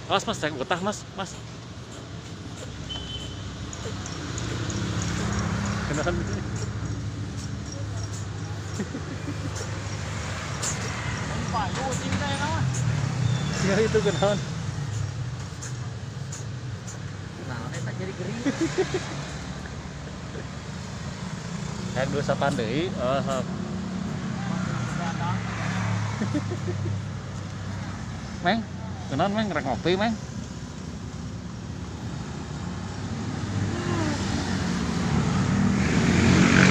Awas mas, saya betah mas, mas. Kenalan. Ya itu kenalan. Nah, ini tak jadi gering. Yang dosa pandai. Meng, kenalan meng, rek ngopi meng.